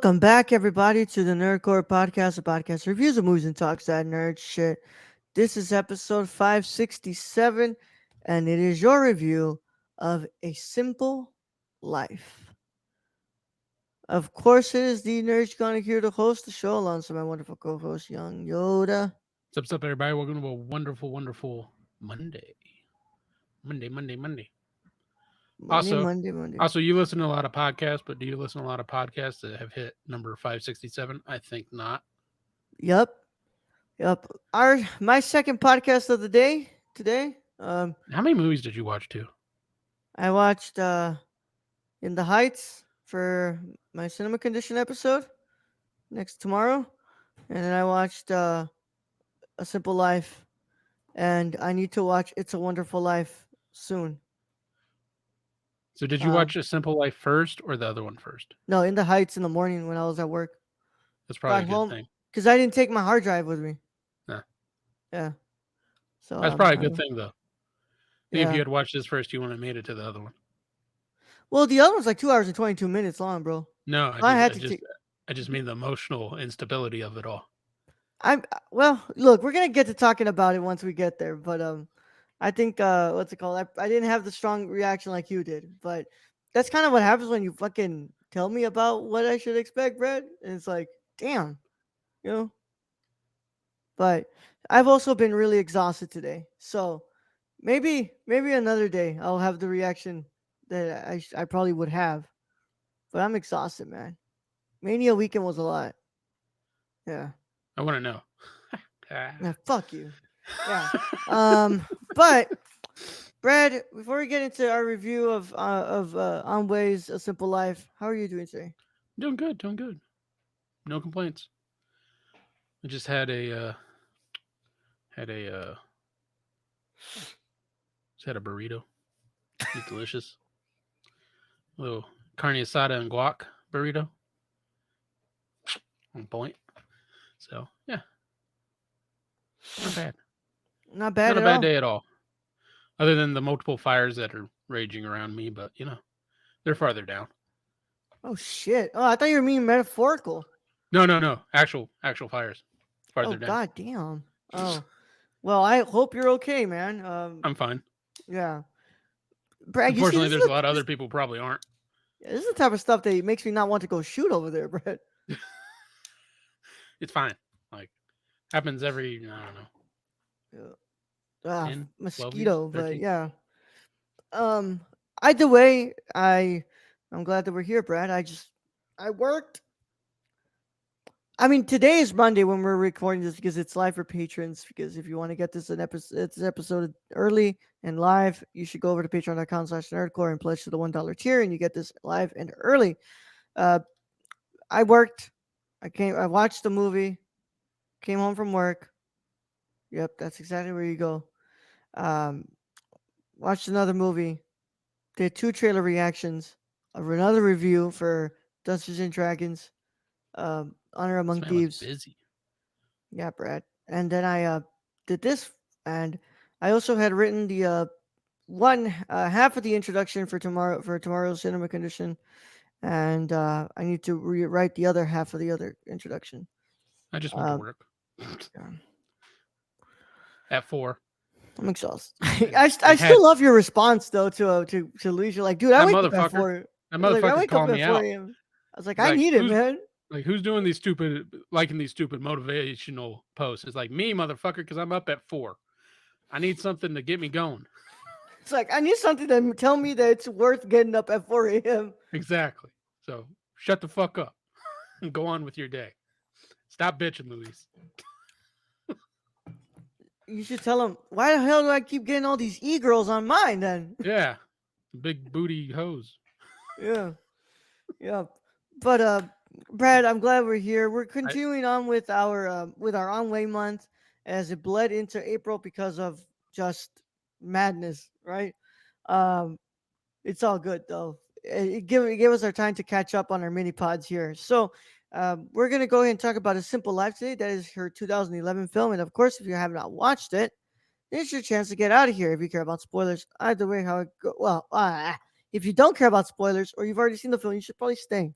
Welcome back, everybody, to the Nerdcore Podcast, a podcast that reviews of movies and talks that nerd shit. This is episode 567, and it is your review of A Simple Life. Of course, it is the Nerd Gonna here to host the show alongside my wonderful co-host, Young Yoda. What's up, everybody? Welcome to a wonderful Monday. Monday. Also, Monday. also, you listen to a lot of podcasts, but do you listen to a lot of podcasts that have hit number 567? I think not. Yep. My second podcast of the day today. How many movies did you watch too? I watched In the Heights for my cinema condition episode next tomorrow, and then I watched A Simple Life, and I need to watch It's a Wonderful Life soon. So, did you watch A Simple Life first or the other one first? No, In the Heights in the morning when I was at work. That's probably Got a good home thing. because I didn't take my hard drive with me. Nah. Yeah. So That's probably a good thing, though. I think if Yeah. you had watched this first, you wouldn't have made it to the other one. Well, the other one's like 2 hours and 22 minutes long, bro. No, I just mean the emotional instability of it all. Look, we're gonna get to talking about it once we get there, but I think what's it called? I didn't have the strong reaction like you did, but that's kind of what happens when you fucking tell me about what I should expect, Brad. And it's like, damn, you know. But I've also been really exhausted today, so maybe another day I'll have the reaction that I probably would have. But I'm exhausted, man. Mania weekend was a lot. Yeah. I want to know. Yeah, fuck you. Yeah. But Brad, before we get into our review of On Way's A Simple Life, how are you doing today? Doing good. No complaints. I just had a burrito. It's delicious. A little carne asada and guac burrito. On point. So yeah, not bad. Not bad Not a at bad all. day at all. Other than the multiple fires that are raging around me, but they're farther down. Oh shit! Oh, I thought you were being metaphorical. No. Actual fires farther down. God damn. Oh, well, I hope you're okay, man. I'm fine. Yeah. Brad, you see, Unfortunately, there's a lot of other people who probably aren't. this is the type of stuff that makes me not want to go shoot over there, Brad. It's fine. Like happens every I don't know. Yeah. 10, Mosquito, 12 years, but 13. yeah. Either way, I'm glad that we're here, Brad. I worked. I mean, today is Monday when we're recording this because it's live for patrons. Because if you want to get this episode early and live, you should go over to patreon.com/nerdcore and pledge to the $1 tier, and you get this live and early. I worked. I watched the movie. Came home from work. Yep, that's exactly where you go. Watched another movie. Did 2 trailer reactions of another review for Dungeons and Dragons. Honor Among This man was Thieves. busy. Yeah, Brad. And then I did this, and I also had written the half of the introduction for tomorrow's cinema condition, and I need to rewrite the other half of the other introduction. I just went to work at 4. I'm exhausted. I still love your response though to Leisure. Like, dude, I wake up at 4. That motherfucker called me out. I was like, I need it, man. Like, who's doing these stupid motivational posts? It's like me, motherfucker, because I'm up at 4. I need something to get me going. It's like, I need something to tell me that it's worth getting up at 4 a.m. Exactly. So shut the fuck up and go on with your day. Stop bitching, Luis. You should tell him, why the hell do I keep getting all these e-girls on mine then? Yeah. Big booty hose. Yeah. But Brad, I'm glad we're here. We're continuing on with our On Way month as it bled into April because of just madness, right? It's all good though. It gave us our time to catch up on our mini pods here. So we're gonna go ahead and talk about A Simple Life today. That is her 2011 film, and of course, if you have not watched it, it's your chance to get out of here. If you care about spoilers, either way, how it go. Well, if you don't care about spoilers or you've already seen the film, you should probably stay.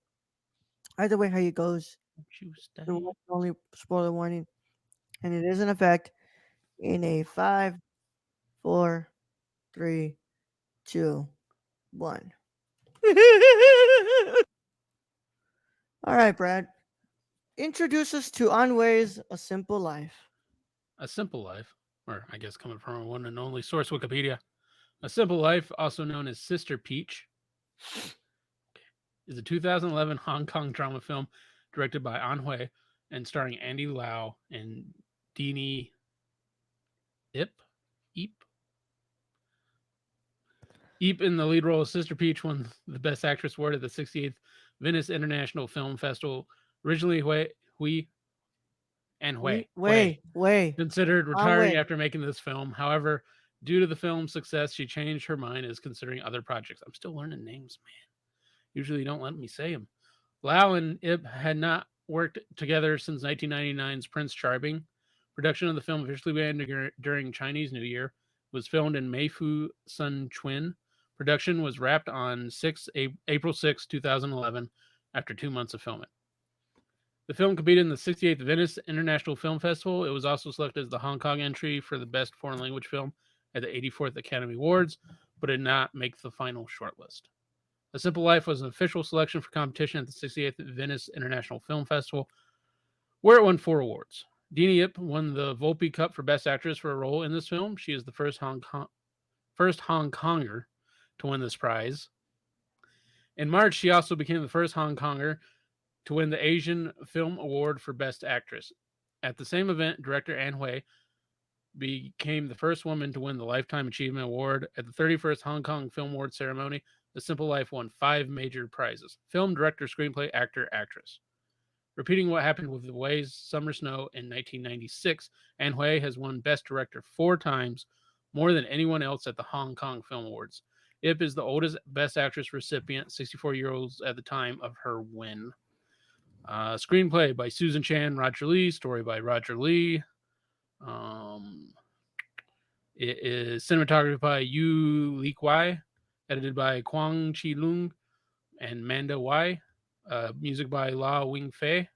Either way, how it goes, Won't you the stay? one only spoiler warning, and it is in effect in a five, four, three, two, one. All right, Brad. Introduce us to Anway's A Simple Life. A Simple Life, or I guess coming from our one and only source, Wikipedia. A Simple Life, also known as Sister Peach, is a 2011 Hong Kong drama film directed by An Hui and starring Andy Lau and Deanie Ip. Eep. Eep in the lead role as Sister Peach won the Best Actress award at the 68th Venice International Film Festival. Originally, Hui and Hui Way, considered retiring Anway. after making this film. However, due to the film's success, she changed her mind and is considering other projects. I'm still learning names, man. Usually, you don't let me say them. Lau and Ip had not worked together since 1999's Prince Charming. Production of the film officially began during Chinese New Year. It was filmed in Meifu Sun Chuan. Production was wrapped on April 6, 2011, after 2 months of filming. The film competed in the 68th Venice International Film Festival. It was also selected as the Hong Kong entry for the Best Foreign Language Film at the 84th Academy Awards, but did not make the final shortlist. A Simple Life was an official selection for competition at the 68th Venice International Film Festival, where it won 4 awards. Deanie Yip won the Volpe Cup for Best Actress for a role in this film. She is the first Hong Konger to win this prize. In March, she also became the first Hong Konger to win the Asian Film Award for Best Actress. At the same event, director Ann Hui became the first woman to win the Lifetime Achievement Award. At the 31st Hong Kong Film Awards ceremony, The Simple Life won 5 major prizes: film, director, screenplay, actor, actress. Repeating what happened with The Way's Summer Snow in 1996, Ann Hui has won Best Director 4 times, more than anyone else at the Hong Kong Film Awards. Ip is the oldest Best Actress recipient, 64-year-olds at the time of her win. Screenplay by Susan Chan, Roger Lee. Story by Roger Lee. Um, it is cinematography by Yu Likwai, edited by Kwang Chi Lung and Manda Wai. Music by La Wing Fei.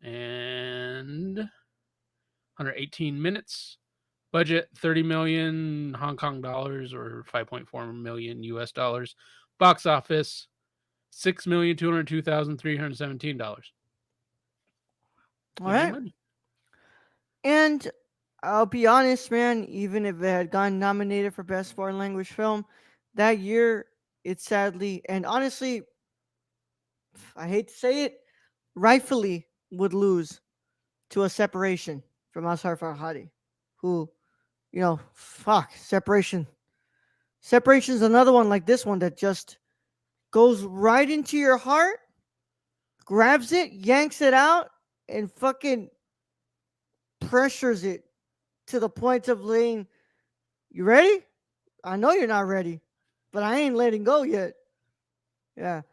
And 118 minutes. Budget 30 million Hong Kong dollars or 5.4 million US dollars. Box office $6,202,317. All Give me right. money. And I'll be honest, man, even if it had gotten nominated for Best Foreign Language Film that year, it sadly and honestly, I hate to say it, rightfully would lose to a separation from Asghar Farhadi, who, fuck, separation. Separation's another one like this one that just goes right into your heart, grabs it, yanks it out, and fucking pressures it to the point of laying, you ready? I know you're not ready, but I ain't letting go yet. Yeah.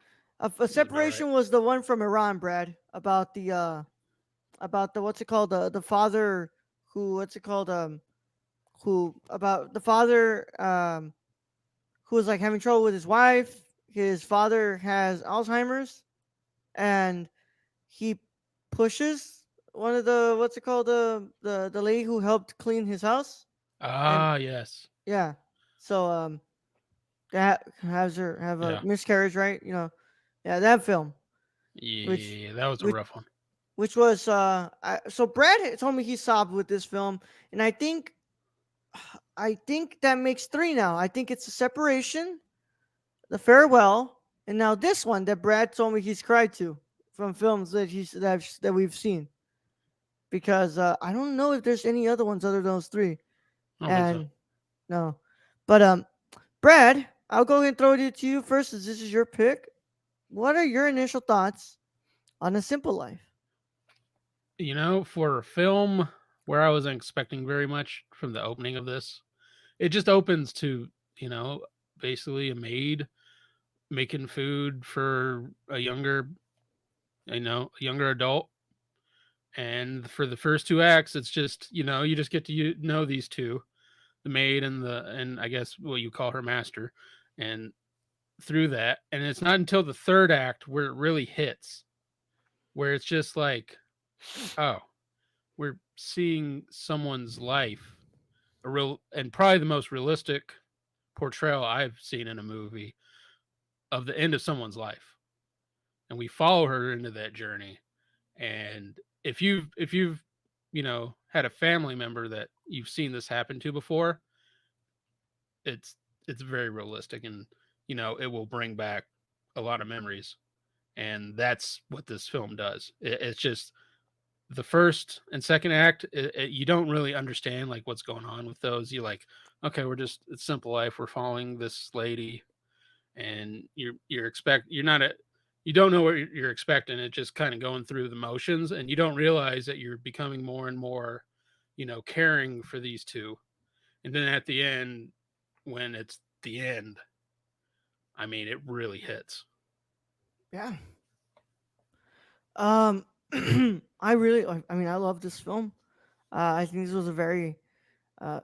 A That's about right. separation was the one from Iran, Brad, about the what's it called, the father who what's it called who about the father who was like having trouble with his wife. His father has Alzheimer's, and he pushes one of the what's it called, the lady who helped clean his house. And Ah, yes. yeah, so that has her have a Yeah. miscarriage, right? Yeah, that film, which Yeah, that was a which rough one. which was so Brad had told me he sobbed with this film, and I think that makes three now. I think it's a separation, the farewell, and now this one that Brad told me he's cried to from films that we've seen, because I don't know if there's any other ones other than those three. I don't think so. And no, but Brad, I'll go ahead and throw it to you first, as this is your pick. What are your initial thoughts on A Simple Life? For a film where I wasn't expecting very much from the opening of this, it just opens to, you know, basically a maid making food for a younger adult. And for the first 2 acts, it's just, you just get to know these two, the maid and I guess what you call her master. And through that, and it's not until the third act where it really hits. where it's just like, oh, we're seeing someone's life, a real and probably the most realistic portrayal I've seen in a movie of the end of someone's life. And we follow her into that journey. And if you've had a family member that you've seen this happen to before, it's it's very realistic, and it will bring back a lot of memories. And that's what this film does. It's just the first and second act, you don't really understand like what's going on with those. You like, okay, it's simple life, we're following this lady, and you're not a you don't know what you're expecting. It just kind of going through the motions, and you don't realize that you're becoming more and more caring for these two. And then at the end, when it's the end, I mean, it really hits. Yeah. Um, I really, I mean, I love this film. I think this was a very uh,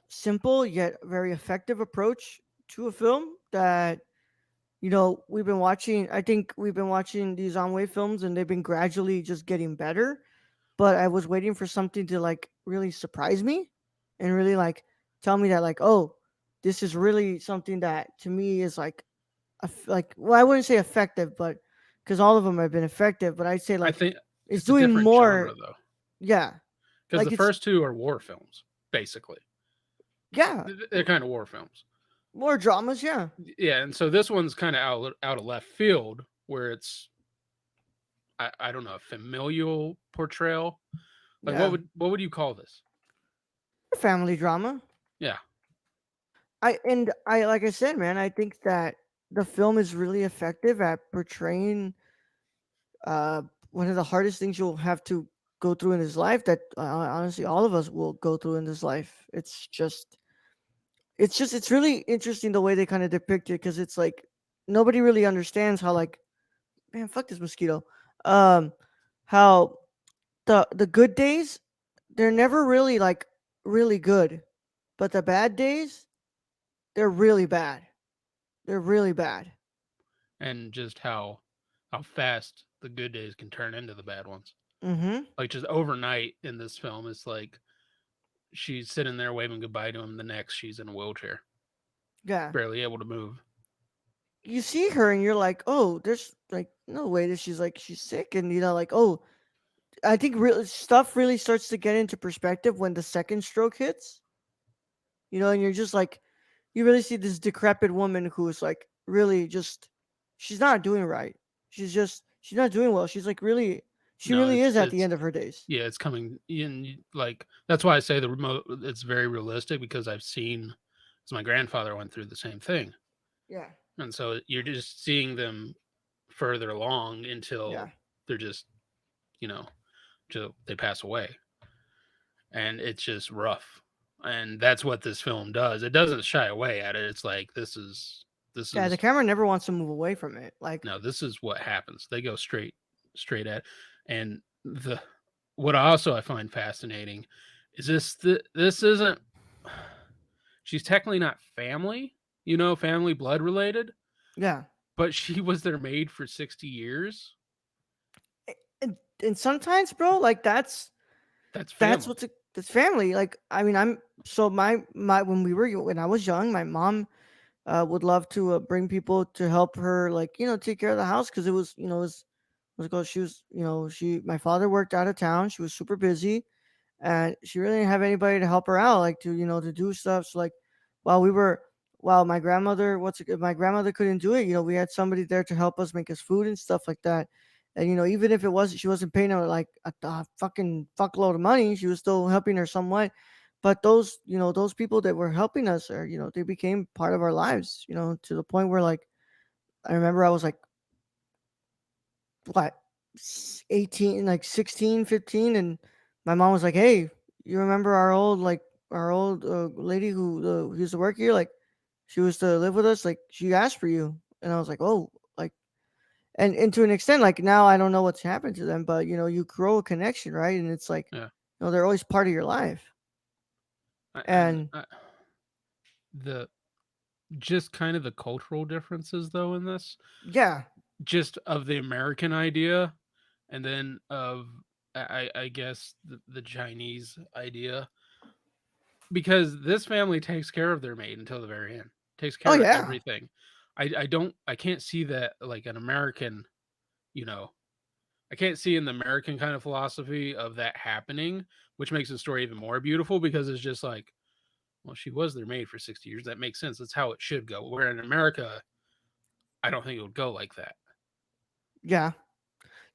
simple yet very effective approach to a film that we've been watching. I think we've been watching these Onway films, and they've been gradually just getting better. But I was waiting for something to like really surprise me, and really like tell me that like, oh, this is really something that to me is like, like, well, I wouldn't say effective, but because all of them have been effective, but I'd say I like think it's it's a doing different more. genre though, Yeah, because the like it's first two are war films, basically. yeah, They're kind of war films. more dramas. Yeah, Yeah, and so this one's kind of out of left field, where it's I don't know, a familial portrayal. Like yeah, what would you call this? family drama. Yeah, I like I said, man, I think that the film is really effective at portraying uh one of the hardest things you'll have to go through in his life that honestly all of us will go through in this life. It's really interesting the way they kind of depict it because it's like nobody really understands how like man fuck this mosquito um how the good days they're never really like really good, but the bad days they're really bad. They're really bad. and just how fast the good days can turn into the bad ones. Mm-hmm. Like just overnight in this film, it's like she's sitting there waving goodbye to him. The next, she's in a wheelchair, Yeah. barely able to move. You see her and you're like, oh, there's like no way that she's like she's sick, and like, oh, I think real stuff really starts to get into perspective when the second stroke hits. And you're just like, you really see this decrepit woman who's like really just, she's not doing right. She's not doing well. She's like really, she No, really it's is at the it's end of her days. yeah, it's coming in. Like that's why I say the remote. It's very realistic because I've seen, because my grandfather went through the same thing, Yeah. and so you're just seeing them further along Yeah. until they're just you know till they pass away, and it's just rough. And that's what this film does. It doesn't shy away at it. It's like this Yeah. The is camera never wants to move away from it. Like, no, this is what happens. They go straight at, and the what also I find fascinating is this isn't, she's technically not family, family blood related, yeah. but she was their maid for 60 years. And sometimes, bro, like That's that's family. that's family. Like, I mean, I'm so my when I was young, my mom would love to bring people to help her, like take care of the house because it was it was called she was she my father worked out of town. She was super busy, and she really didn't have anybody to help her out, like to to do stuff. So like while we were while my grandmother couldn't do it, we had somebody there to help us make us food and stuff like that. And even if it wasn't she wasn't paying her like a fucking fuckload of money, she was still helping her somewhat. But those people that were helping us are they became part of our lives, to the point where like I remember I was like what 18, like 16, 15, and my mom was like, hey, you remember our old lady who used to work here, like she was to live with us, like she asked for you. And I was like, oh, like, and to an extent, like now I don't know what's happened to them, but you grow a connection, right? And it's like Yeah, they're always part of your life. and And the just kind of the cultural differences though in this, yeah. just of the American idea and then of I guess the Chinese idea, because this family takes care of their maid until the very end, takes Oh care of yeah, everything. I can't see that like an American, you know, I can't see in the American kind of philosophy of that happening, which makes the story even more beautiful because it's just like, well, she was their maid for 60 years. That makes sense. That's how it should go. Where in America, I don't think it would go like that. yeah.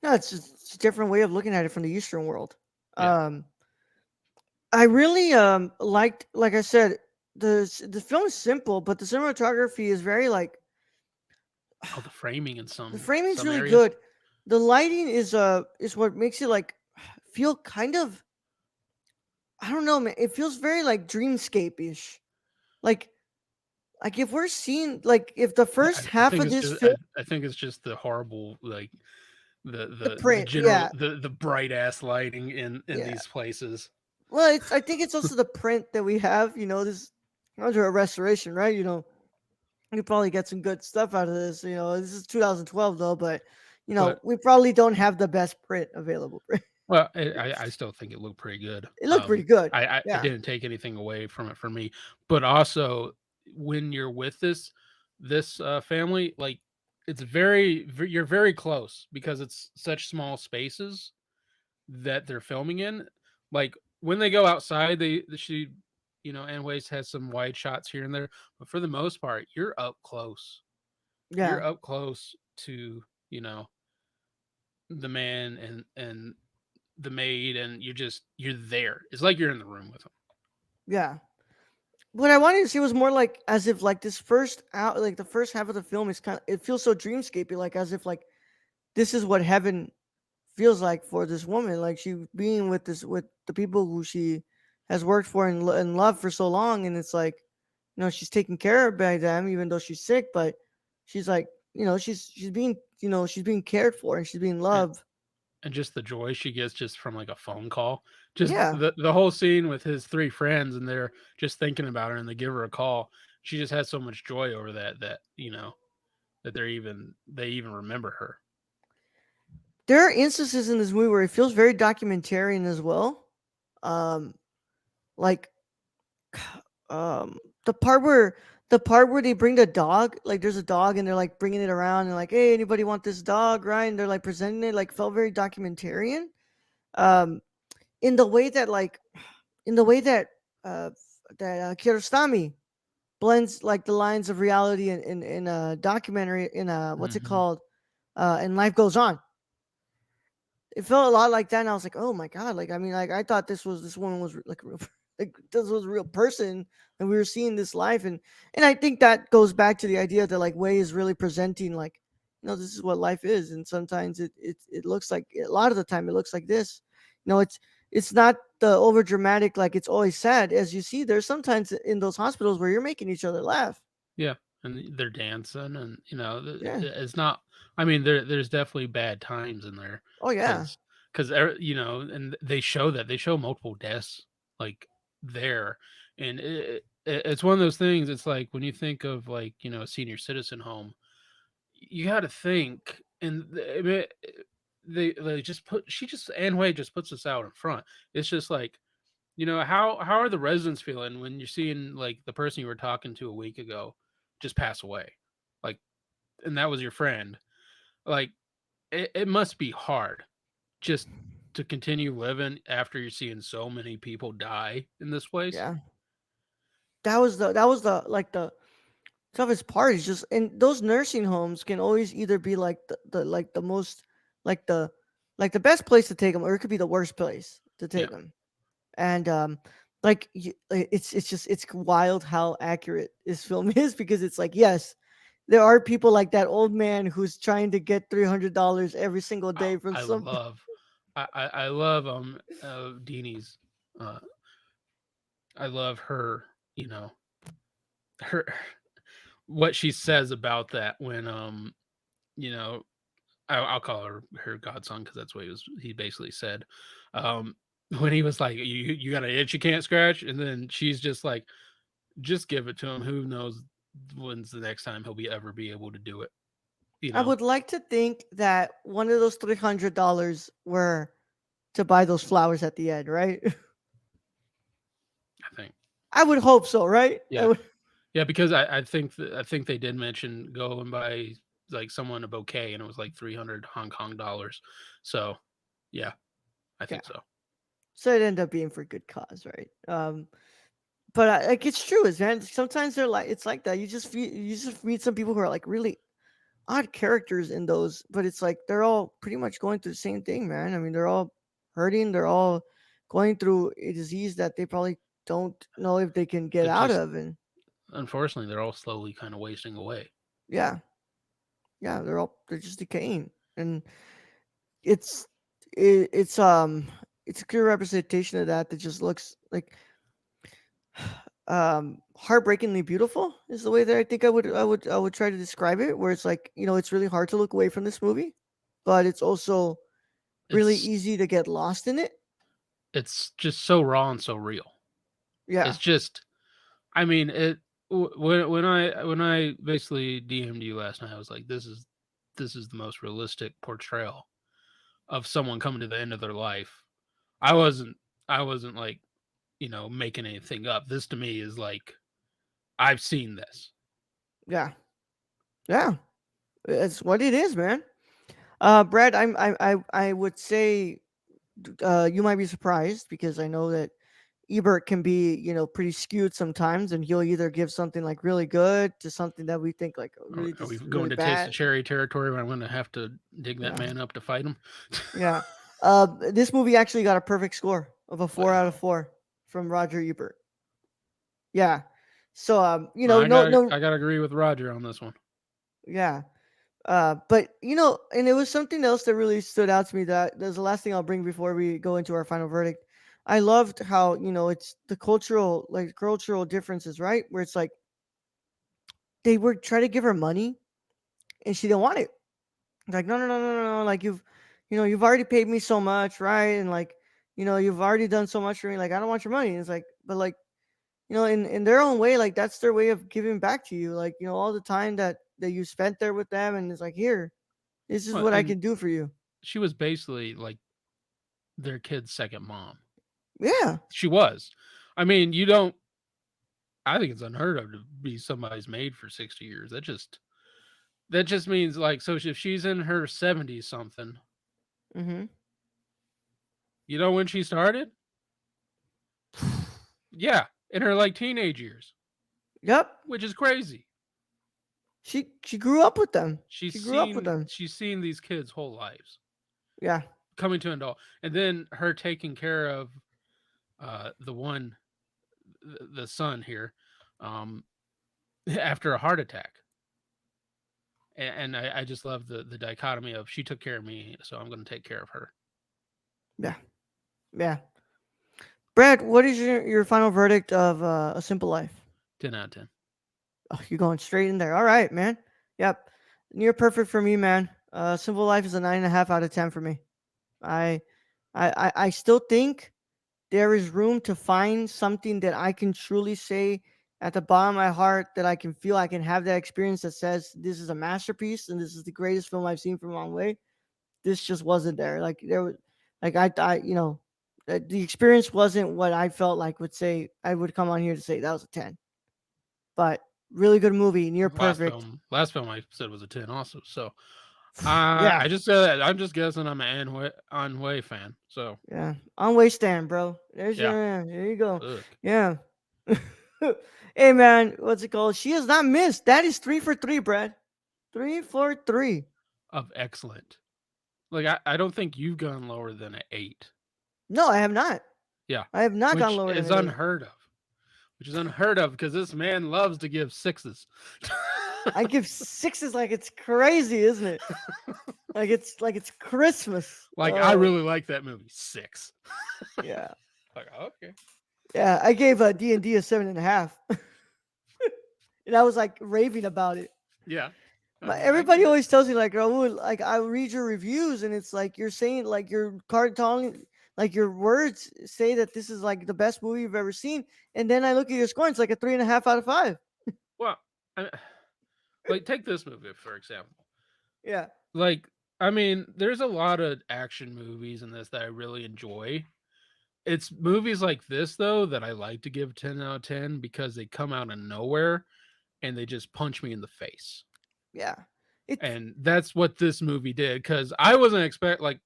No, it's just it's a different way of looking at it from the Eastern world. Yeah. Um, I really liked, like I said, the film is simple, but the cinematography is very like Oh, the framing in the framing's some really areas. good. The lighting is what makes it like feel kind of, I don't know, man. It feels very like dreamscape ish. Like if we're seeing like if the first I half think of it's this just film, I think it's just the horrible like the the print, general yeah, the bright ass lighting in yeah. these places. Well, it's I think it's also the print that we have. This under a restoration, right? You probably get some good stuff out of this. This is 2012 though, but But we probably don't have the best print available. well, I still think it looked pretty good. It looked pretty good. I Yeah, didn't take anything away from it for me, but also when you're with this family, like it's you're very close because it's such small spaces that they're filming in. Like when they go outside, she, Anne Weiss has some wide shots here and there, but for the most part, you're up close. You're yeah, up close to you know the man and the maid, and you're there. It's like you're in the room with them. yeah. What I wanted to see was more like as if like this first out like the first half of the film is kind of it feels so dreamscapey, like as if like this is what heaven feels like for this woman, like she being with the people who she has worked for and loved for so long, and it's like she's taken care of by them even though she's sick, but she's like she's being cared for and she's being And, loved. and just the joy she gets just from like a phone call, just Yeah, the whole scene with his three friends, and they're just thinking about her, and they give her a call. She just has so much joy over that that they even remember her. there are instances in this movie where it feels very documentarian as well. um like um the part where they bring the dog, like there's a dog and they're like bringing it around and like, hey, anybody want this dog, right? And they're like presenting it, like felt very documentarian. um in the way that like in the way that Kiarostami blends like the lines of reality in a documentary in a what's it Hmm. called, and Life Goes On. It felt a lot like that, and I was like, oh my god, like I mean, like I thought this woman was like real, like this was a real person, and we were seeing this life, and I think that goes back to the idea that like Way is really presenting like, this is what life is, and sometimes it looks like a lot of the time it looks like this. It's not the over dramatic like it's always sad, as you see. There's sometimes in those hospitals where you're making each other laugh. Yeah, and they're dancing, and Yeah. it's not. I mean, there's definitely bad times in there, Oh yeah. because and they show that they show multiple deaths like there, and it's one of those things. It's like when you think of like a senior citizen home, you got to think, and I mean, they just put she just Anne Hui just puts this out in front. It's just like, how are the residents feeling when you're seeing like the person you were talking to a week ago just pass away, like, and that was your friend. Like, it must be hard just to continue living after you're seeing so many people die in this place. Yeah. That was the like the toughest part is just, and those nursing homes can always either be like the like the most like the best place to take them, or it could be the worst place to Yeah. take them. And it's just it's wild how accurate this film is, because it's like, yes, there are people like that old man who's trying to get $300 every single Oh, day from some. I love Deanie's, uh I love her, you know her what she says about that when you know I'll call her godson, because that's what he basically said, um when he was like, you got an itch you can't scratch, and then she's just like, just give it to him, who knows when's the next time he'll be able to do it. You I know, would like to think that one of those $300 were to buy those flowers at the end, right? I think. I would hope so, right? I Yeah, would, yeah, because I think they did mention go and buy like someone a bouquet, and it was like 300 Hong Kong dollars. So yeah, I yeah. think so. So it ended up being for good cause, right? But like it's true, is man. Sometimes they're like it's like that. You just meet some people who are like really odd characters in those, but it's like they're all pretty much going through the same thing, man. I mean, they're all hurting. They're all going through a disease that they probably don't know if they can get They're out just of, and unfortunately they're all slowly kind of wasting away. yeah, yeah, they're just decaying, and it's it's a clear representation of that just looks like heartbreakingly beautiful is the way that I think I would try to describe it, where it's like, it's really hard to look away from this movie, but it's also really It's easy to get lost in it. it's just so raw and so real. Yeah. It's just, I mean, when I basically DM'd you last night, I was like, this is the most realistic portrayal of someone coming to the end of their life. I wasn't I wasn't like, making anything up. This to me is like I've seen this. Yeah. Yeah. It's what it is, man. Brad, I would say you might be surprised because I know that Ebert can be, pretty skewed sometimes, and he'll either give something like really good to something that we think like really Are we just really going to taste the bad. cherry territory where I'm going to have to dig that Yeah. man up to fight him? Yeah. This movie actually got a perfect score of a 4 out of 4 from Roger Ebert. Yeah. So no no I got to agree with Roger on this one. yeah. But and it was something else that really stood out to me. That's the last thing I'll bring before we go into our final verdict. I loved how it's the cultural differences, right? Where it's like they were trying to give her money and she didn't want it. Like, no, no, no, no, no, no. Like you've already paid me so much, right? And like, you've already done so much for me. Like, I don't want your money. And it's like, but like, in their own way, like that's their way of giving back to you. Like, all the time that you spent there with them, and it's like, here, this is Well, what I and can do for you. she was basically like their kid's second mom. Yeah. She was. I mean, you don't. I think it's unheard of to be somebody's maid for 60 years. That just means like so if she's in her 70s something, Mm-hmm. you know when she started? Yeah, in her like teenage years, Yep. which is crazy. She grew up with them. She's She grew up with seen them. she's seen these kids' whole lives Yeah. coming to an adult, and then her taking care of the one, the son here, um, after a heart attack. And I just love the dichotomy of she took care of me, so I'm going to take care of her. Yeah. Yeah. Brad, what is your final verdict of A Simple Life? 10 out of 10. Oh, you're going straight in there. All right, man. Yep. Near perfect for me, man. Simple Life is a 9.5 out of 10 for me. I, I still think there is room to find something that I can truly say at the bottom of my heart that I can feel I can have that experience that says this is a masterpiece and this is the greatest film I've seen from a long way. This just wasn't there. Like there was, like the experience wasn't what I felt like would say I would come on here to say that was a 10. But really good movie, near perfect. Last film I said was a 10 also. So Yeah, I'm just guessing I'm an Anhui fan. So yeah. On way stand, bro. There's yeah, your there you go. look, Yeah. Hey man, what's it called? She has not missed. That is 3 for 3, Brad. 3 for 3. of excellent. Like I don't think you've gone lower than an 8. No, I have not. Yeah, I have not gone which lower than is an 8. unheard of. Which is unheard of because this man loves to give sixes. I give sixes like it's crazy, isn't it? Like it's Christmas. Like I Oh really like that movie. 6. yeah, Like okay. yeah. I gave a D&D a 7.5, and I was like raving about it. Yeah. I But mean, I get everybody it. always tells me like, Raul, like I read your reviews, and it's like you're saying like your card telling, like your words say that this is like the best movie you've ever seen, and then I look at your score, and it's like a 3.5 out of 5. Well, I, like take this movie for example. Yeah. Like, I mean, there's a lot of action movies in this that I really enjoy. It's movies like this though that I like to give 10 out of 10 because they come out of nowhere and they just punch me in the face. Yeah. It's And that's what this movie did cuz I wasn't expect like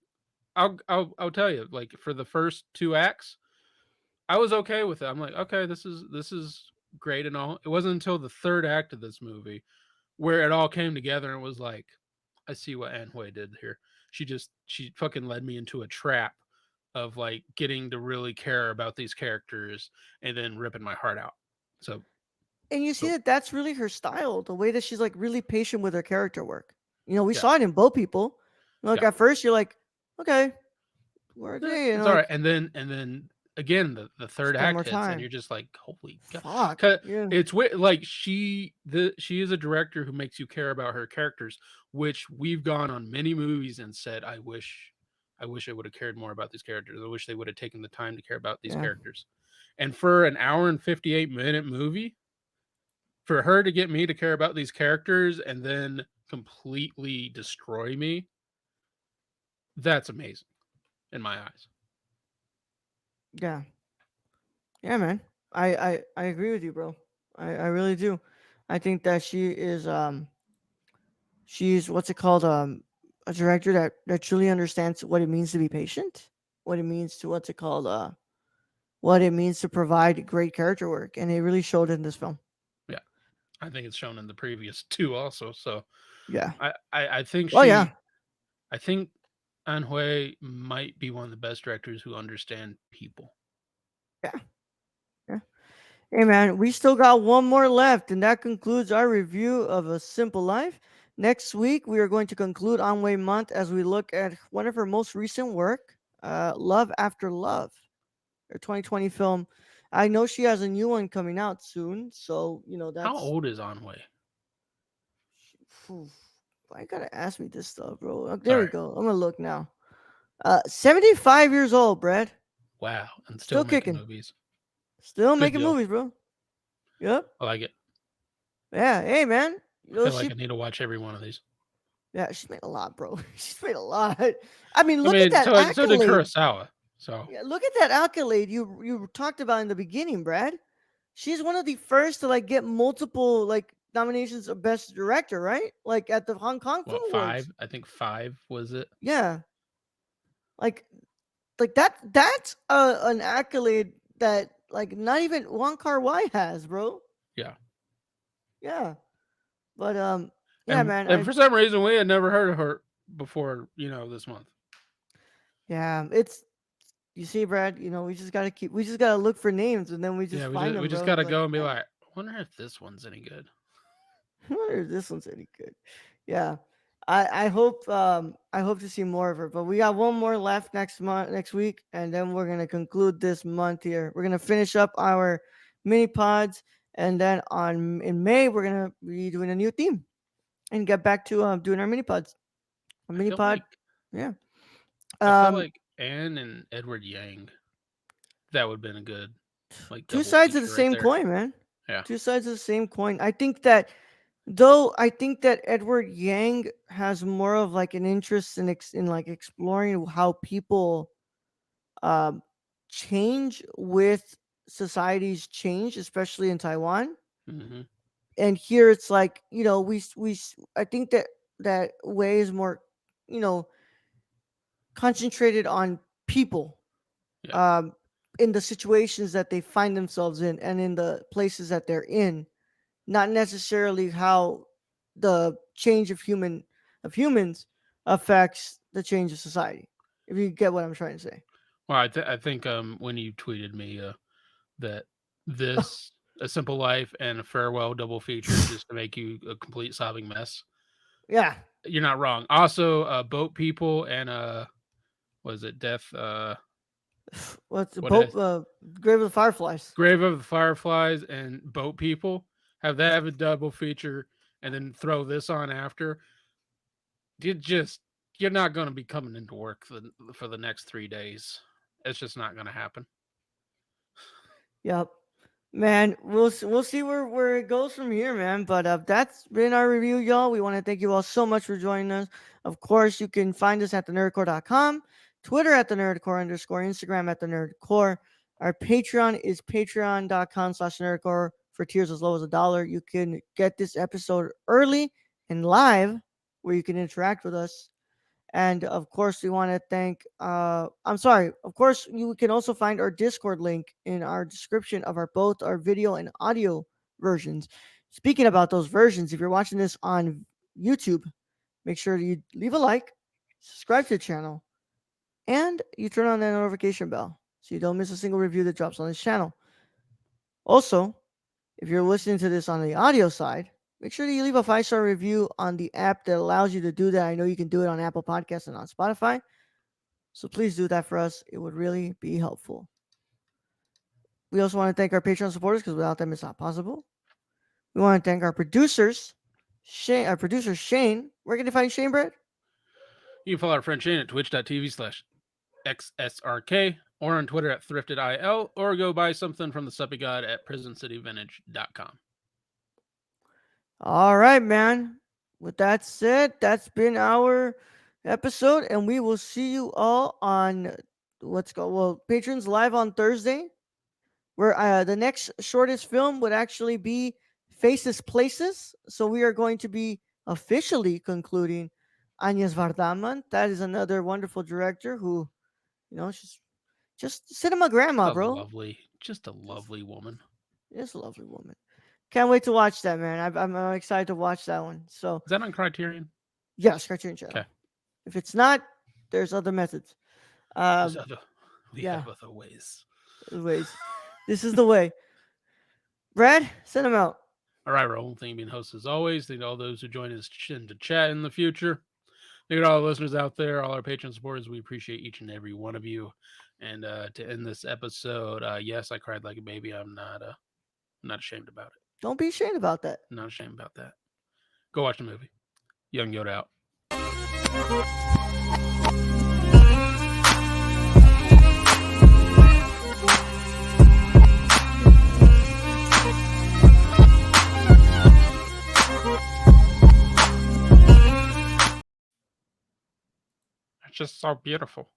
I'll tell you like for the first 2 acts, I was okay with it. I'm like, "Okay, this is great and all." It wasn't until the 3rd act of this movie where it all came together and was like, I see what Ann Hui did here. She fucking led me into a trap of like getting to really care about these characters and then ripping my heart out. So and you see so that that's really her style, the way that she's like really patient with her character work. We yeah, saw it in Boat People. Like yeah. at first you're like, okay, where are they? And It's all right. like And then again the third spend act more hits and time. you're just like, holy god. Fuck. 'Cause Yeah. it's like she is a director who makes you care about her characters, which we've gone on many movies and said, I wish I would have cared more about these characters. I wish they would have taken the time to care about these Yeah. characters. And for an hour and 58-minute movie, for her to get me to care about these characters and then completely destroy me, that's amazing in my eyes. Yeah. Yeah, man. I agree with you, bro. I really do. I think that she's what's it called a director that truly understands what it means to be patient, what it means to what's it called what it means to provide great character work, and it really showed in this film. Yeah. I think it's shown in the previous two also. So Yeah. I think Oh yeah. I think An Hui might be one of the best directors who understand people. Yeah. Yeah. Hey man, we still got one more left, and that concludes our review of A Simple Life. Next week, we are going to conclude Ann Hui Month as we look at one of her most recent work, Love After Love, her 2020 film. I know she has a new one coming out soon, so How that's. old is An Hui? Phew, why you gotta ask me this stuff, bro? There we Sorry. go. I'm gonna look now. 75 years old, Brad. Wow. And still Still making kicking. movies. Still Good making deal. movies, bro. Yep. I like it. Yeah. Hey, man. I feel like She I need to watch every one of these. Yeah, she's made a lot, bro. She's made a lot. I mean, I look at mean, that so did accolade. Kurosawa. So Yeah, look at that accolade you talked about in the beginning, Brad. She's one of the first to like get multiple like nominations of best director, right? Like at the Hong Kong Film what, Awards. 5? I think 5 was it. Yeah, like that's an accolade that like not even Wong Kar Wai has, bro. Yeah. Yeah, but yeah, And man. and for some reason we had never heard of her before, this month. Yeah, it's you see, Brad. We just gotta look for names, and then we just Yeah, find we them, just bro. gotta Like, go and be like, I wonder if this one's any good. I wonder if this one's any good. Yeah, I hope to see more of her. But we got one more left next week, and then we're gonna conclude this month here. We're gonna finish up our mini pods, and then on in May we're gonna be doing a new theme and get back to doing our mini pods. A I mini feel pod, like yeah. I feel Um, like Anne and Edward Yang, that would have been a good like two double sides of the feature right same there. coin, man. Yeah. Two sides of the same coin. I think that Edward Yang has more of like an interest in like exploring how people um change with society's change, especially in Taiwan. Hmm. And here it's like, I think that way is more, you know, concentrated on people Yeah. um in the situations that they find themselves in and in the places that they're in, not necessarily how the change of humans affects the change of society. If you get what I'm trying to say. Well, I think when you tweeted me that this A Simple Life and a Farewell double feature just to make you a complete sobbing mess. Yeah. You're not wrong. Also, Boat People and was it Death? What's the What did I boat? Grave of the Fireflies. Grave of the Fireflies and Boat People have a double feature, and then throw this on after. You just you're not going to be coming into work for the next 3 days. It's just not going to happen. Yep. Man, we'll see where it goes from here, man. But that's been our review, y'all. We want to thank you all so much for joining us. Of course, you can find us at thenerdcore.com, Twitter at the nerdcore underscore, Instagram at the nerdcore. Our Patreon is patreon.com/nerdcore for tiers as low as $1. You can get this episode early and live, where you can interact with us. And of course, we want to thank, I'm sorry, of course, you can also find our Discord link in our description of our both our video and audio versions. Speaking about those versions, if you're watching this on YouTube, make sure you leave a like, subscribe to the channel, and you turn on that notification bell so you don't miss a single review that drops on this channel. Also, if you're listening to this on the audio side, make sure that you leave a 5-star review on the app that allows you to do that. I know you can do it on Apple Podcasts and on Spotify. So please do that for us. It would really be helpful. We also want to thank our Patreon supporters because without them, it's not possible. We want to thank our producers, Shane. Our producer Shane. Where can you find Shane, Brett? You can follow our friend Shane at twitch.tv/XSRK or on Twitter at thriftedil or go buy something from the Suppy God at prisoncityvintage.com. All right, man. With that said, that's been our episode, and we will see you all on patrons live on Thursday, where the next shortest film would actually be Faces Places. So we are going to be officially concluding Agnes Vardaman. That is another wonderful director who, she's just cinema grandma, bro. Just a lovely woman. Just a lovely woman. Can't wait to watch that, man. I'm excited to watch that one. So is that on Criterion? Yes, Criterion Channel. Okay. If it's not, there's other methods. We have other ways. This is the way. Brad, send them out. All right, Raul. Thank you for being host as always. Thank you to all those who join us to chat in the future. Thank you to all the listeners out there, all our Patreon supporters. We appreciate each and every one of you. And to end this episode, yes, I cried like a baby. I'm not ashamed about it. Don't be ashamed about that. I'm not ashamed about that. Go watch the movie. Young Yoda out. It's just so beautiful.